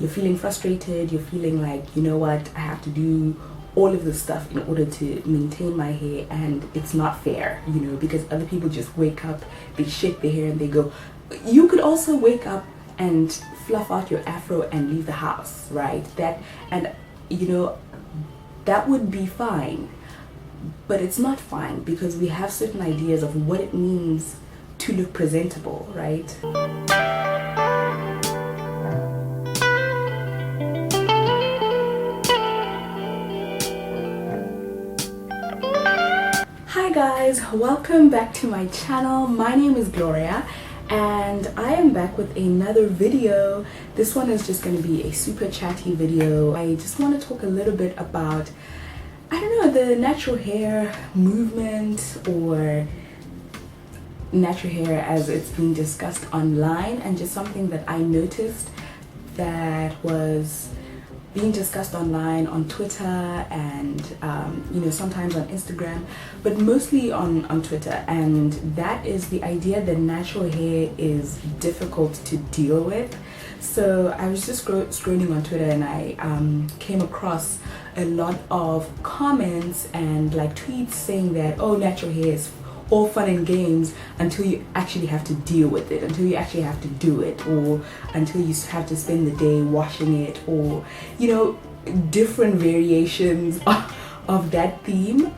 you're feeling frustrated, you're feeling like, you know what, I have to do all of this stuff in order to maintain my hair, and it's not fair, you know, because other people just wake up, they shake their hair and they go. You could also wake up and fluff out your afro and leave the house, right? And you know, that would be fine, but it's not fine because we have certain ideas of what it means to look presentable, right? Hi guys, welcome back to my channel. My name is Gloria and I am back with another video. This one is just going to be a super chatty video. I just want to talk a little bit about, I don't know, the natural hair movement, or natural hair as it's being discussed online, and just something that I noticed that was being discussed online on Twitter and you know, sometimes on Instagram, but mostly on Twitter, and that is the idea that natural hair is difficult to deal with. So I was just scrolling on Twitter and I came across a lot of comments and like tweets saying that, oh, natural hair is all fun and games until you actually have to deal with it, until you actually have to do it, or until you have to spend the day washing it, or, you know, different variations of that theme.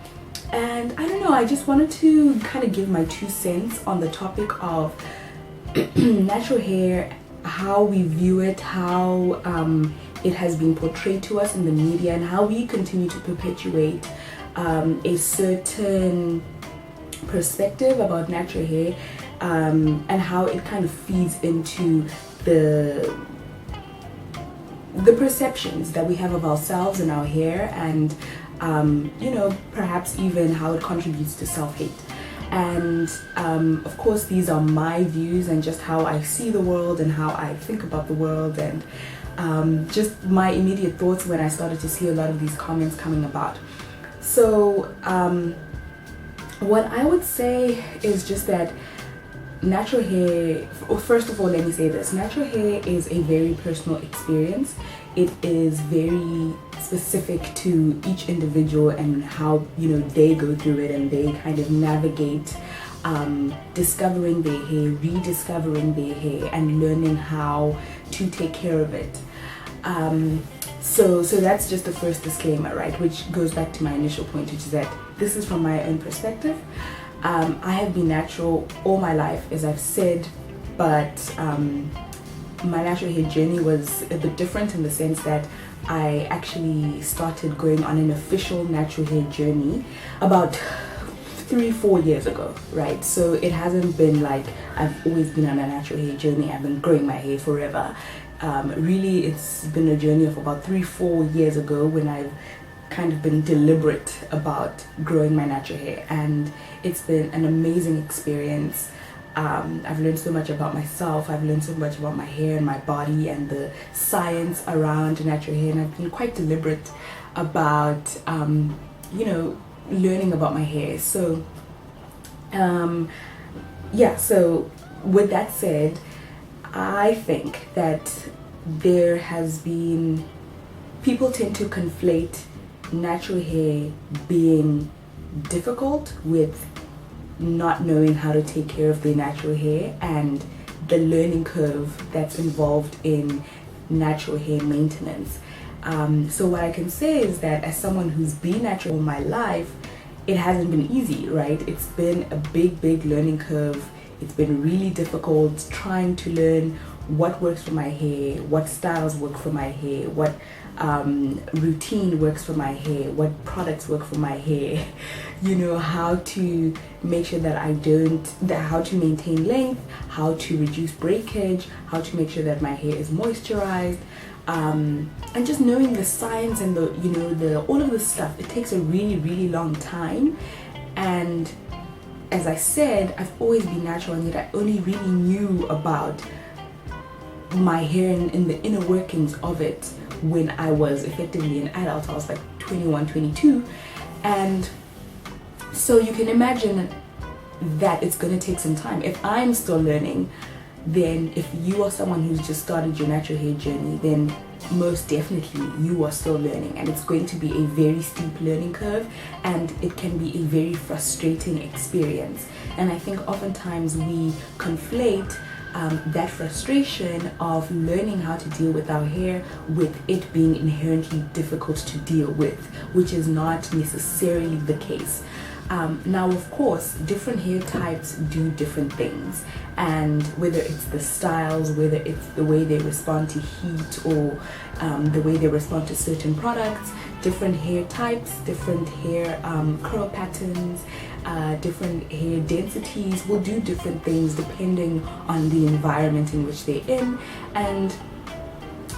And I don't know, I just wanted to kind of give my 2 cents on the topic of natural hair, how we view it, how it has been portrayed to us in the media, and how we continue to perpetuate a certain perspective about natural hair, and how it kind of feeds into the perceptions that we have of ourselves and our hair, and you know, perhaps even how it contributes to self-hate. And of course, these are my views and just how I see the world and how I think about the world, and just my immediate thoughts when I started to see a lot of these comments coming about. So what I would say is just that natural hair, first of all, let me say this, natural hair is a very personal experience. It is very specific to each individual and how, you know, they go through it, and they kind of navigate discovering their hair, rediscovering their hair, and learning how to take care of it. So that's just the first disclaimer, right, which goes back to my initial point, which is that this is from my own perspective. I have been natural all my life, as I've said, but my natural hair journey was a bit different in the sense that I actually started going on an official natural hair journey about 3-4 years ago, right? So it hasn't been like I've always been on a natural hair journey, I've been growing my hair forever. Really, it's been a journey of about 3-4 years ago when I've kind of been deliberate about growing my natural hair, and it's been an amazing experience. I've learned so much about myself, I've learned so much about my hair and my body and the science around natural hair, and I've been quite deliberate about you know, learning about my hair. So yeah, so with that said, I think that there has been, people tend to conflate natural hair being difficult with not knowing how to take care of their natural hair and the learning curve that's involved in natural hair maintenance. So what I can say is that as someone who's been natural all my life, it hasn't been easy, right? It's been a big learning curve. It's been really difficult trying to learn what works for my hair, what styles work for my hair, what routine works for my hair, what products work for my hair, you know, how to make sure that how to maintain length, how to reduce breakage, how to make sure that my hair is moisturized, and just knowing the science and the, you know, all of this stuff. It takes a really long time, and as I said, I've always been natural, and yet I only really knew about my hair and in the inner workings of it when I was effectively an adult. I was like 21, 22, and so you can imagine that it's going to take some time. If I'm still learning, then if you are someone who's just started your natural hair journey, then most definitely you are still learning, and it's going to be a very steep learning curve, and it can be a very frustrating experience. And I think oftentimes we conflate that frustration of learning how to deal with our hair with it being inherently difficult to deal with, which is not necessarily the case. Now, of course, different hair types do different things, and whether it's the styles, whether it's the way they respond to heat, or the way they respond to certain products, different hair types, different hair curl patterns, different hair densities will do different things depending on the environment in which they're in. And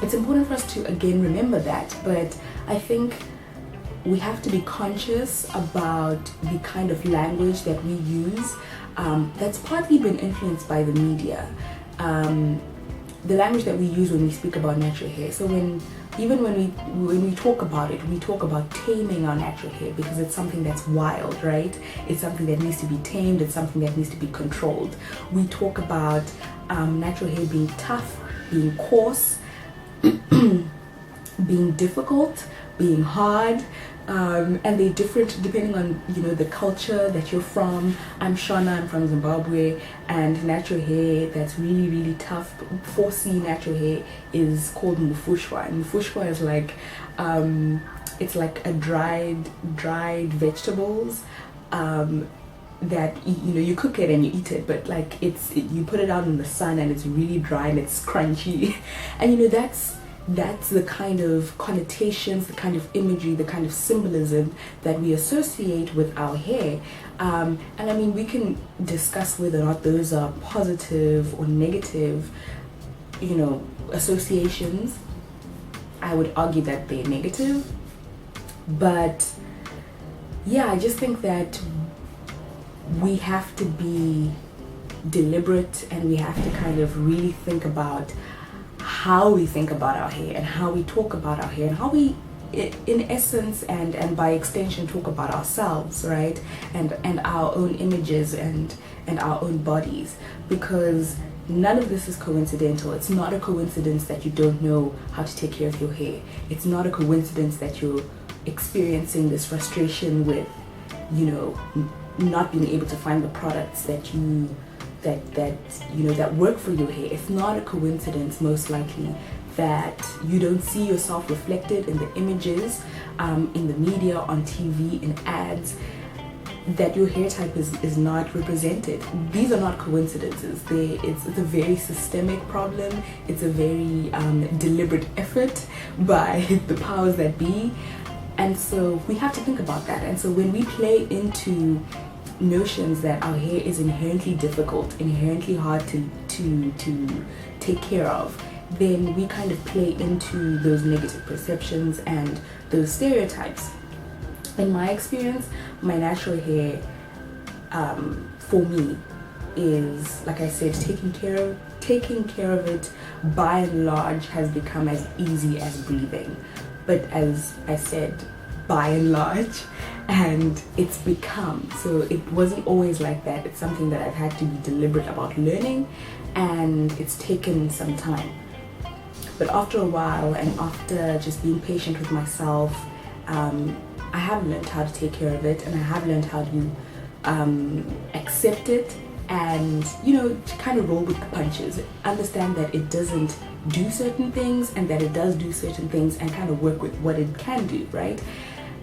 it's important for us to again remember that. But I think we have to be conscious about the kind of language that we use that's partly been influenced by the media. The language that we use when we speak about natural hair. So when we talk about it, we talk about taming our natural hair because it's something that's wild, right? It's something that needs to be tamed. It's something that needs to be controlled. We talk about natural hair being tough, being coarse, being difficult, being hard, and they're different depending on the culture that you're from. I'm Shona, I'm from Zimbabwe, and natural hair that's really, really tough, 4C natural hair, is called mufushwa. And mufushwa is like it's like a dried vegetables that you cook it and you eat it, but like you put it out in the sun and it's really dry and it's crunchy. And that's the kind of connotations, the kind of imagery, the kind of symbolism that we associate with our hair. And I mean, we can discuss whether or not those are positive or negative, associations. I would argue that they're negative. But yeah, I just think that we have to be deliberate, and we have to kind of really think about how we think about our hair and how we talk about our hair and how we, in essence and by extension, talk about ourselves, right? And our own images and our own bodies, because none of this is coincidental. It's not a coincidence that you don't know how to take care of your hair. It's not a coincidence that you're experiencing this frustration with, not being able to find the products that work for your hair. It's not a coincidence, most likely, that you don't see yourself reflected in the images, in the media, on TV, in ads, that your hair type is not represented. These are not coincidences. It's a very systemic problem. It's a very deliberate effort by the powers that be. And so we have to think about that. And so when we play into notions that our hair is inherently difficult, inherently hard to take care of, then we kind of play into those negative perceptions and those stereotypes. In my experience, my natural hair, for me, is, like I said, taking care of it by and large has become as easy as breathing. But as I said, by and large, and it's become, so it wasn't always like that. It's something that I've had to be deliberate about learning, and it's taken some time. But after a while, and after just being patient with myself, I have learned how to take care of it, and I have learned how to accept it, and to kind of roll with the punches, understand that it doesn't do certain things and that it does do certain things, and kind of work with what it can do, right?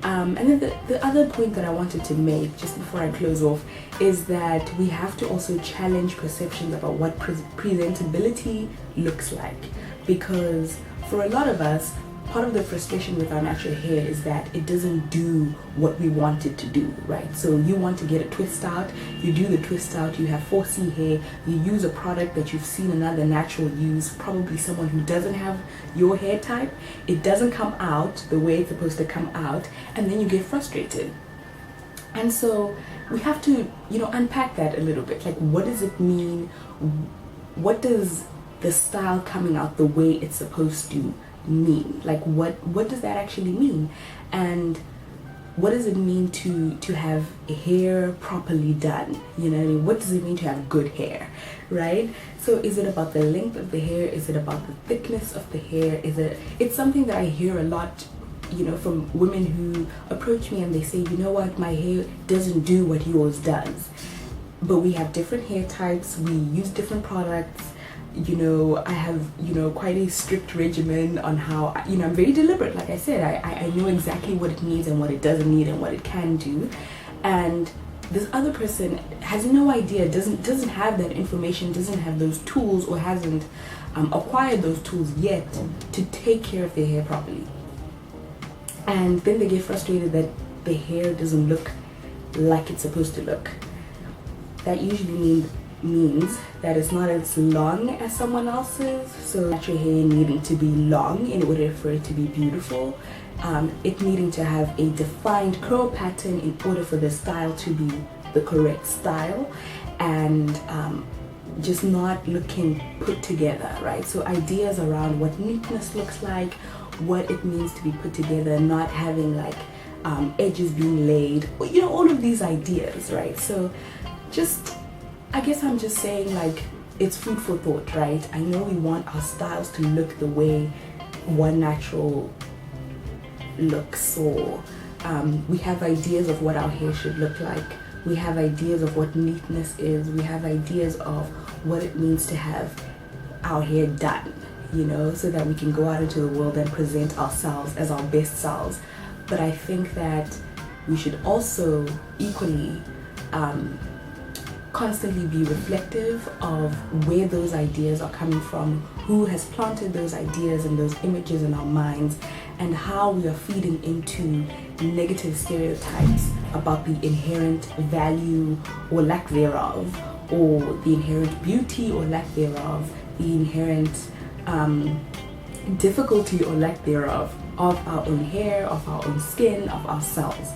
And then the other point that I wanted to make just before I close off is that we have to also challenge perceptions about what presentability looks like, because for a lot of us, part of the frustration with our natural hair is that it doesn't do what we want it to do, right? So you want to get a twist out, you do the twist out, you have 4C hair, you use a product that you've seen another natural use, probably someone who doesn't have your hair type, it doesn't come out the way it's supposed to come out, and then you get frustrated. And so we have to, unpack that a little bit. Like, what does it mean? What does the style coming out the way it's supposed to mean? Like, what does that actually mean? And what does it mean to have hair properly done? You know what I mean? What does it mean to have good hair, right? So is it about the length of the hair? Is it about the thickness of the hair? It's something that I hear a lot, you know, from women who approach me and they say, you know what, my hair doesn't do what yours does. But we have different hair types, we use different products. You know, I have, you know, quite a strict regimen on how, you know, I'm very deliberate. Like I said, I know exactly what it needs and what it doesn't need and what it can do. And this other person has no idea, doesn't have that information, doesn't have those tools, or hasn't acquired those tools yet to take care of their hair properly. And then they get frustrated that the hair doesn't look like it's supposed to look. That usually means that it's not as long as someone else's. So natural hair needing to be long in order for it to be beautiful, it needing to have a defined curl pattern in order for the style to be the correct style, and just not looking put together, right? So ideas around what neatness looks like, what it means to be put together, not having like edges being laid, you know, all of these ideas, right? So I guess I'm just saying, like, it's food for thought, right? I know we want our styles to look the way One Natural looks, or we have ideas of what our hair should look like. We have ideas of what neatness is. We have ideas of what it means to have our hair done, you know, so that we can go out into the world and present ourselves as our best selves. But I think that we should also equally constantly be reflective of where those ideas are coming from, who has planted those ideas and those images in our minds, and how we are feeding into negative stereotypes about the inherent value or lack thereof, or the inherent beauty or lack thereof, the inherent difficulty or lack thereof of our own hair, of our own skin, of ourselves.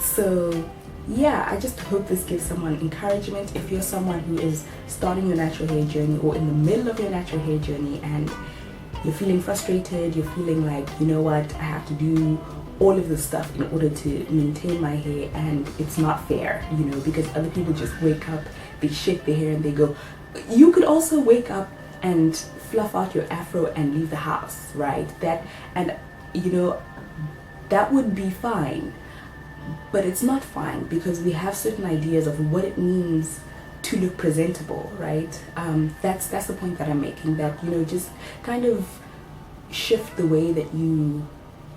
So yeah, I just hope this gives someone encouragement. If you're someone who is starting your natural hair journey or in the middle of your natural hair journey and you're feeling frustrated, you're feeling like, you know what, I have to do all of this stuff in order to maintain my hair, and it's not fair, you know, because other people just wake up, they shake their hair and they go. You could also wake up and fluff out your afro and leave the house, right? And you know, that would be fine. But it's not fine, because we have certain ideas of what it means to look presentable, right? That's the point that I'm making, that, you know, just kind of shift the way that you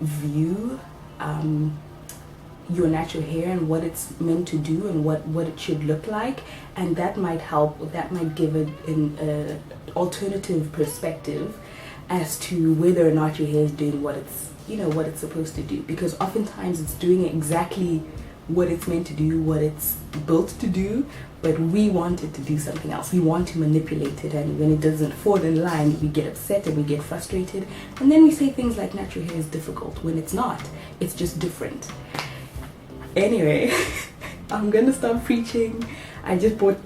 view your natural hair and what it's meant to do and what it should look like, and that might help, that might give it an alternative perspective as to whether or not your hair is doing what it's, you know, what it's supposed to do. Because oftentimes it's doing exactly what it's meant to do, what it's built to do, but we want it to do something else. We want to manipulate it, and when it doesn't fall in line, we get upset and we get frustrated, and then we say things like natural hair is difficult, when it's not. It's just different. Anyway, I'm gonna stop preaching. I just brought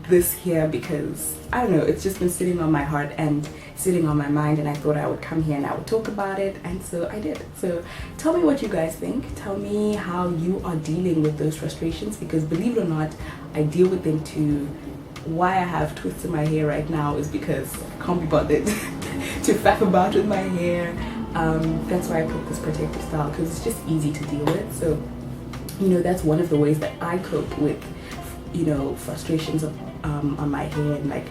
this here because, I don't know, it's just been sitting on my heart and sitting on my mind, and I thought I would come here and I would talk about it, and so I did. So tell me what you guys think. Tell me how you are dealing with those frustrations, because believe it or not, I deal with them too. Why I have twists in my hair right now is because I can't be bothered to faff about with my hair. That's why I put this protective style, because it's just easy to deal with. So, you know, that's one of the ways that I cope with, you know, frustrations on my hair, and, like,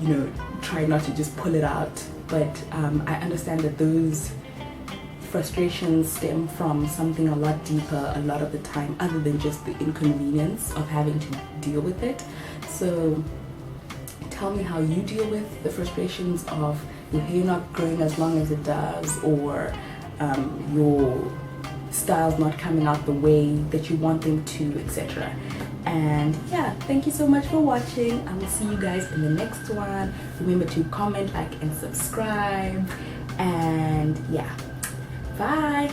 you know, try not to just pull it out. But I understand that those frustrations stem from something a lot deeper a lot of the time, other than just the inconvenience of having to deal with it. So tell me how you deal with the frustrations of your hair not growing as long as it does, or your styles not coming out the way that you want them to, etc. And yeah, thank you so much for watching. I will see you guys in the next one. Remember to comment, like, and subscribe. And yeah, bye.